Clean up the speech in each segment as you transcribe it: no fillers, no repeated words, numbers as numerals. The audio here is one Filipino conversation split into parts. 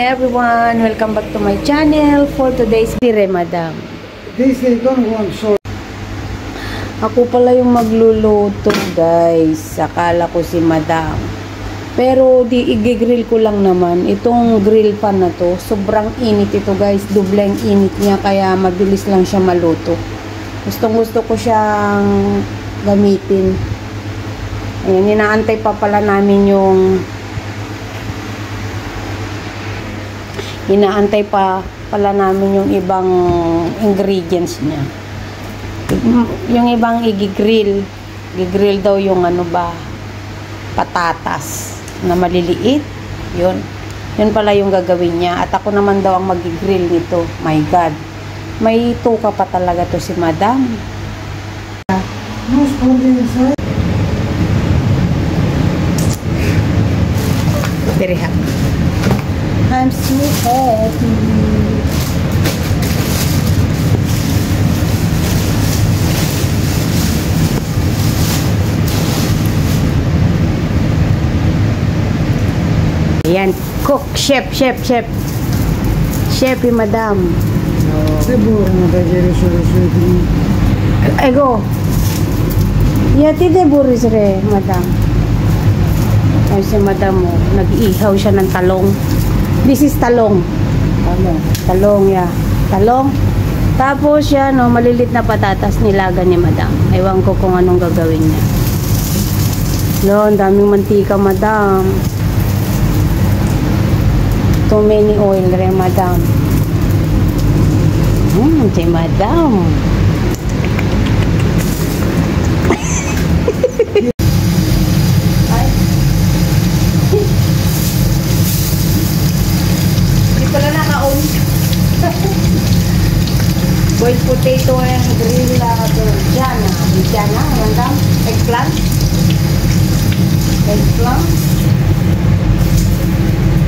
everyone! Welcome back to my channel for today's dire, madam. This they don't want short. Ako pala yung magluluto, guys. Akala ko si madam. Pero i-grill ko lang naman. Itong grill pan na to, sobrang init ito, guys. Doble ang init niya, kaya mabilis lang siya maluto. Gustong-gusto ko siyang gamitin. Ayan, inaantay pa pala namin yung pala namin yung ibang ingredients niya. Yung ibang i-grill daw yung patatas na maliliit. Yun pala yung gagawin niya. At ako naman daw ang mag-grill nito. My God. May tuka pa talaga to si madam. No spoon inside. Very happy. I'm so happy. Ayan, cook, chef, madam. Ego. Yati de buris re, madam. Ay si madam mo, nag-ihaw siya ng talong. This is talong. Talong, yeah. Talong. Tapos yan, malilit na patatas nilaga ni madam. Ewan ko kung anong gagawin niya. Ang daming mantika, madam. Too many oil rin, madam. Si madam. Boiled potato and grilled Jana, madam. Eggplant.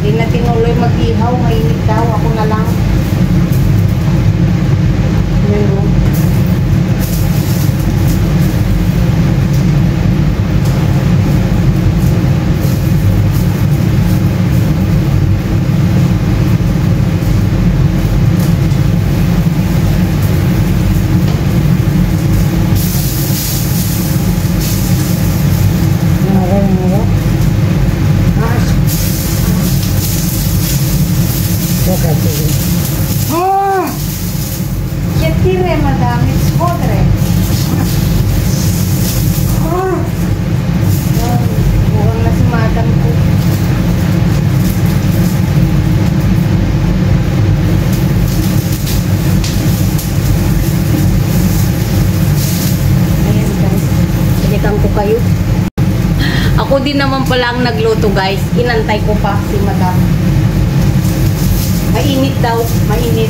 Hindi na tinuloy mag-ihaw, mainit daw. Ako na lang. Tire, madam. It's hot, right? Buwang na si madam ko. Ayan, guys. Pilitan ko kayo. Ako din naman pala ang nagluto, guys. Inantay ko pa si madam. Mainit daw. Mainit.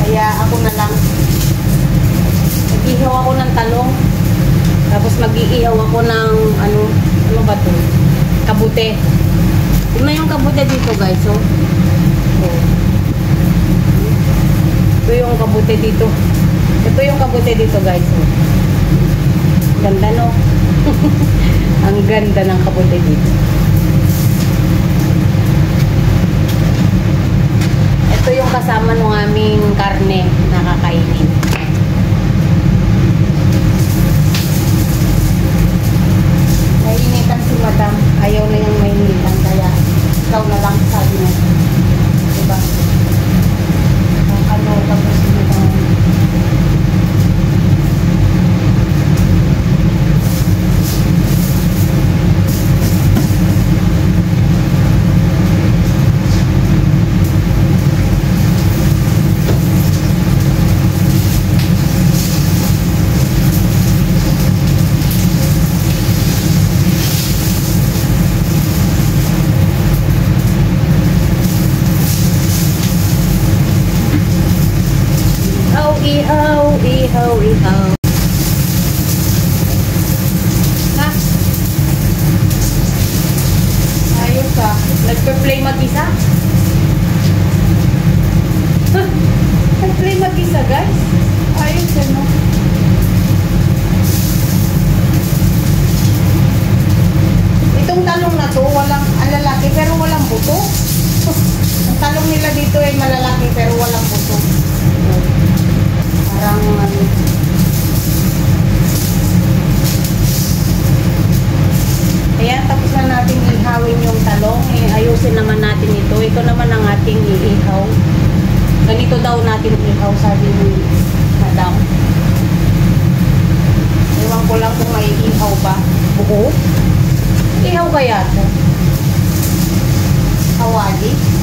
Kaya ako na lang. Mag-ihaw ako ng talong. Tapos mag-iihaw ako ng ano ba to? Kabute. Tignan yung kabute dito, guys. Ito yung kabute dito. Ito yung kabute dito, guys. Ganda, no? Ang ganda ng kabute dito. Ito yung kasama ng aming karne na kakainin. Mainitan si madam. Ayaw na yung mainitan. Kaya ikaw na lang sabi na. Diba? Ano tapos nyo lang. Ihaw. Ha? Ayos ka. Nagpe-play mag-isa? Nag-play mag-isa, guys? Ayos, ano? Itong talong na to, walang alala nila dito ay malalaki pero walang buto. Parang ano. Ayan, tapos na natin ihawin yung talong. Ayusin naman natin ito. Ito naman ang ating iihaw. Ganito daw natin iihaw, sabi ni Madam. Ewan ko lang kung may iihaw ba. Buo? Iihaw kaya ito? Hawali?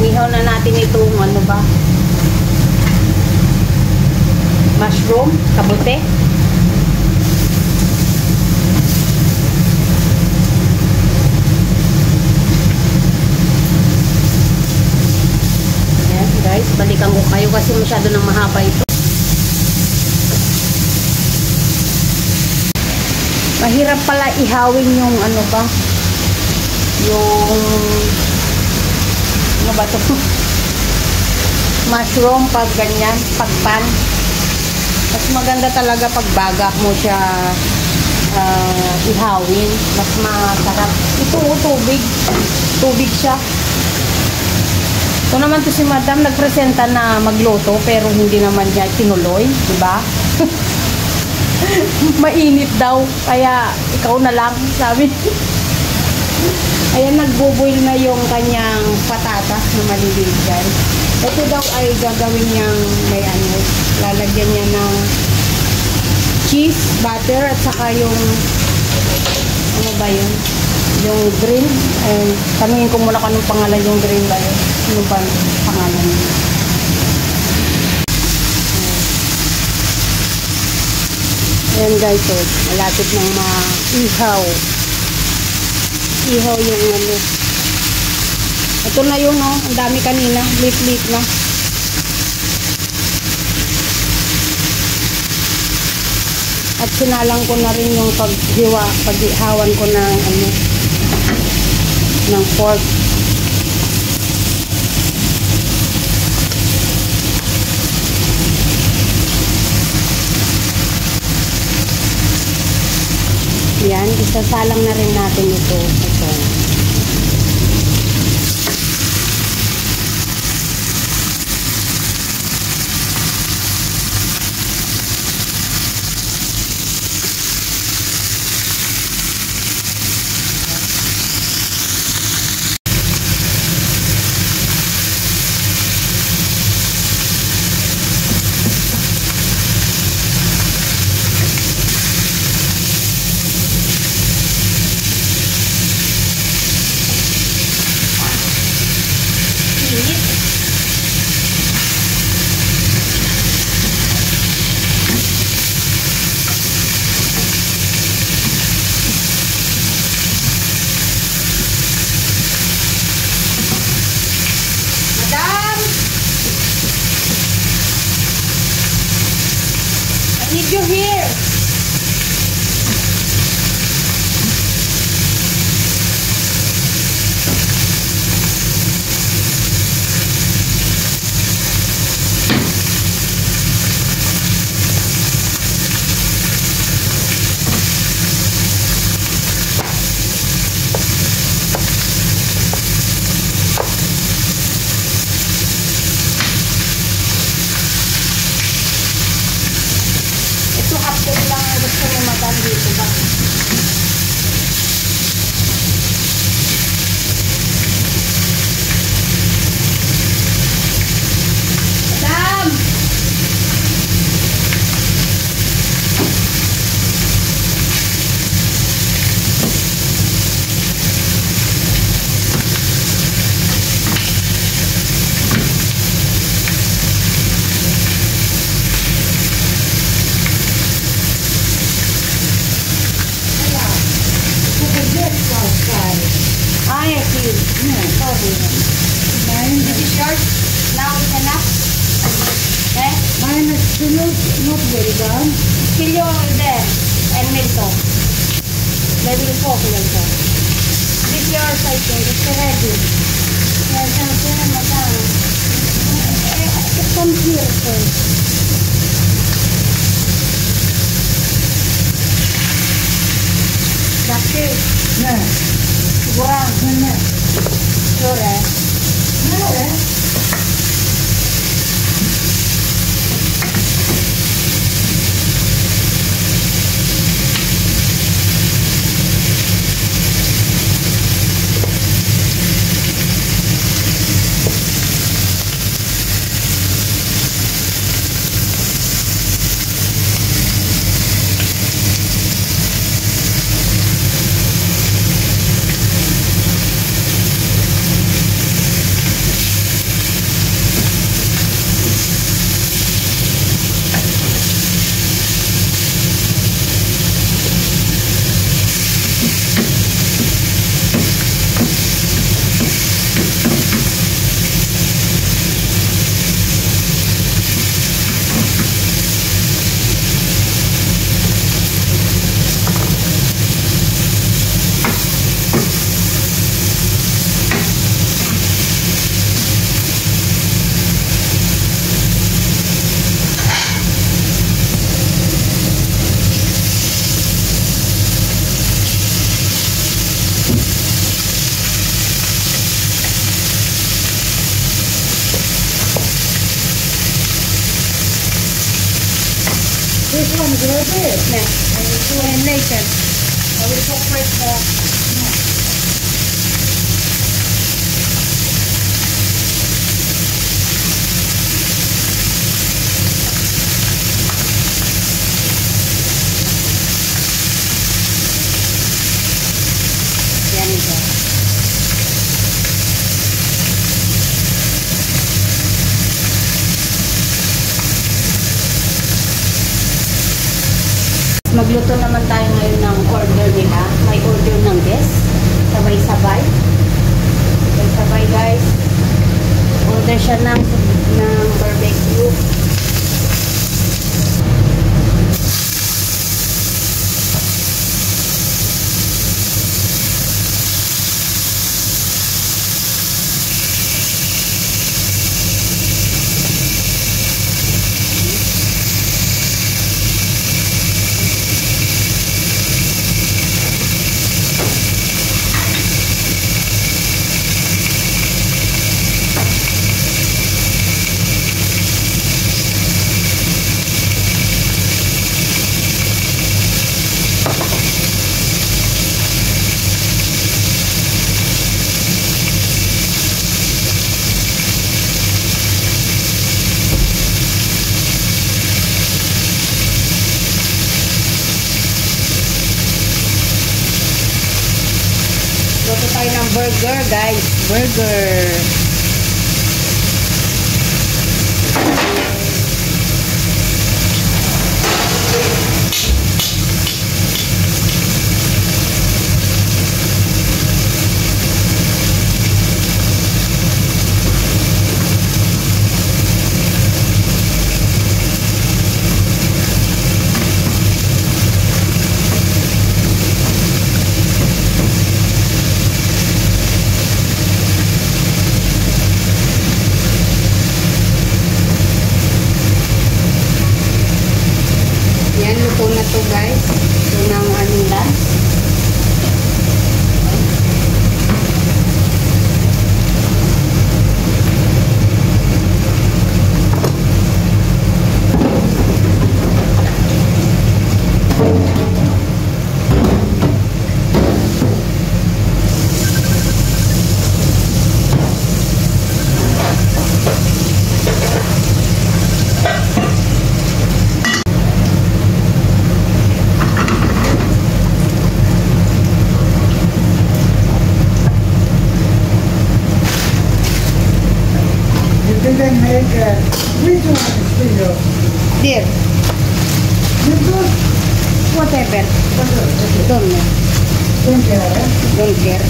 Ihaw na natin itong ano ba? Mushroom, kabute. Ayan guys, balikan ko kayo kasi masyado nang mahaba ito. Mahirap pala ihawin yung ano ba? Yung ano ba ito? Mushroom pag ganyan, pag pan. Mas maganda talaga pag baga mo siya ihawin. Mas masarap. Ito tubig. Tubig siya. Ito naman to si Madam nagpresenta na magluto pero hindi naman niya tinuloy, di ba? Mainit daw. Kaya ikaw na lang, sabi. Ayan, nagbuboil na yung kanyang patatas na maliliit guys. Ito daw ay gagawin niyang may ano, lalagyan niya ng cheese, butter, at saka yung ano ba yun? Yung green. Tanungin ko muna kung anong pangalan yung green ba yun. Ano ba pangalan yun? Ayan guys, so, malapit ng maihaw. Ihaw yung ano. Ito na yun, oh. Ang dami kanina. Lit-lit na. At sinalang ko na rin yung paghihawan ko ng ano, ng pork. Yan, isasalang na rin natin ito. Ito. Did you hear? Ito lang gusto mo Madam dito ba? Madam! I see. No, sorry. This is yours. Now it's enough. Okay? Mine is still not very done. Kill you there and Milton. They will cook Milton. This yours, I think. It's ready. Yes, okay, madam. Come here first. Dati. Ne? Kurang. Ne? Sure. Ne? This one is ready. Ne. And later. I will separate the... Yan ito. Magluto naman tayo ngayon ng order nila. May order ng guest. Sabay-sabay. Sabay-sabay guys. Order siya ng barbecue. Luto tayo ng burger, guys. Burger. Yan, luto na to guys. Ito ng anong lunch. You can make which one is bigger? Dear, This one? whatever. Okay. Don't know. Don't care, eh? Don't care.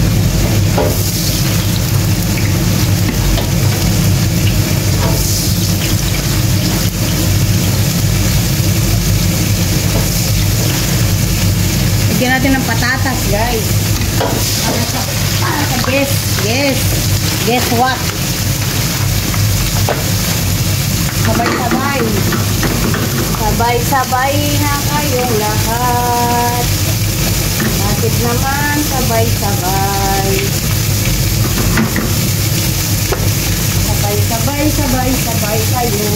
Lagyan natin ng patatas, guys. Para sa guest. Yes. Guess what? Sabay-sabay. Sabay-sabay na kayong lahat. Bakit naman sabay-sabay? Sabay-sabay kayo.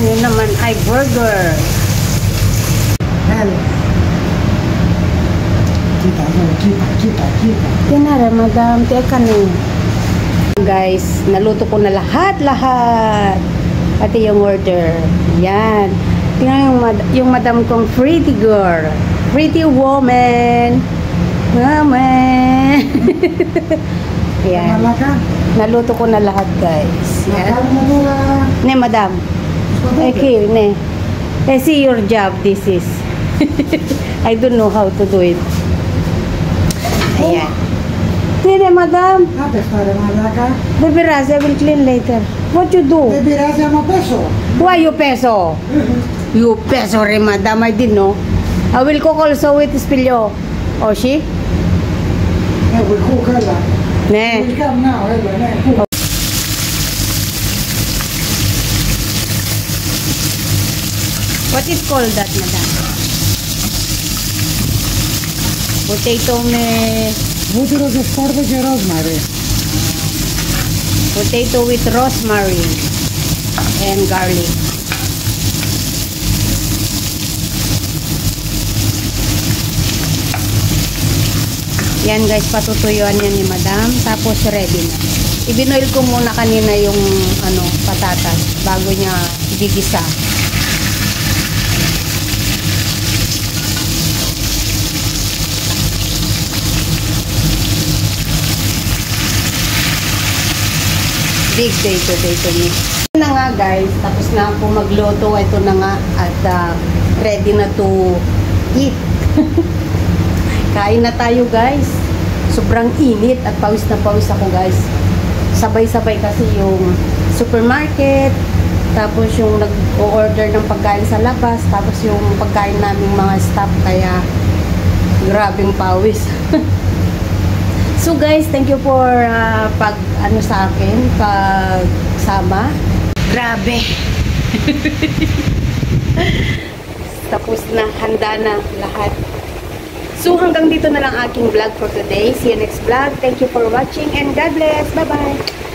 Yun naman ay burger. Hell. Kita. Tinara, madam. Teka na. Guys, naluto ko na lahat. Pati yung order. Yan. Tingnan yung madam kong pretty girl. Pretty woman. Woman. Yan. Naluto ko na lahat, guys. Yan. Ne, madam. Okay, ne. See your job, this is. I don't know how to do it. Ayan. Ne, madam. Baby Razi, I will clean later. What you do? Baby Razi, I'm a peso. Why you peso? You peso, madam. I didn't know. I will cook also with Spilyo. Oh, she? Yeah, we cook Ella. Ne. We come now, Ella. What is called that, madam? Potato me... Butero de sport και rosemary. Potato with rosemary and garlic. Yan guys, patutuyuan yan ni madam. Tapos ready na. Ibinoil ko muna kanina yung patatas bago niya gigisa. Big day today to me. Ito na nga guys, tapos na po magluto. Ito na nga at ready na to eat. Kain na tayo guys. Sobrang init at pawis na pawis ako guys. Sabay-sabay kasi yung supermarket, Tapos yung nag-order ng pagkain sa labas. Tapos yung pagkain naming mga staff. Kaya grabing pawis. So guys, thank you for pag ano sa akin, pag sama. Grabe. Tapos na, handa na lahat. So hanggang dito na lang aking vlog for today. See you next vlog. Thank you for watching and God bless. Bye-bye.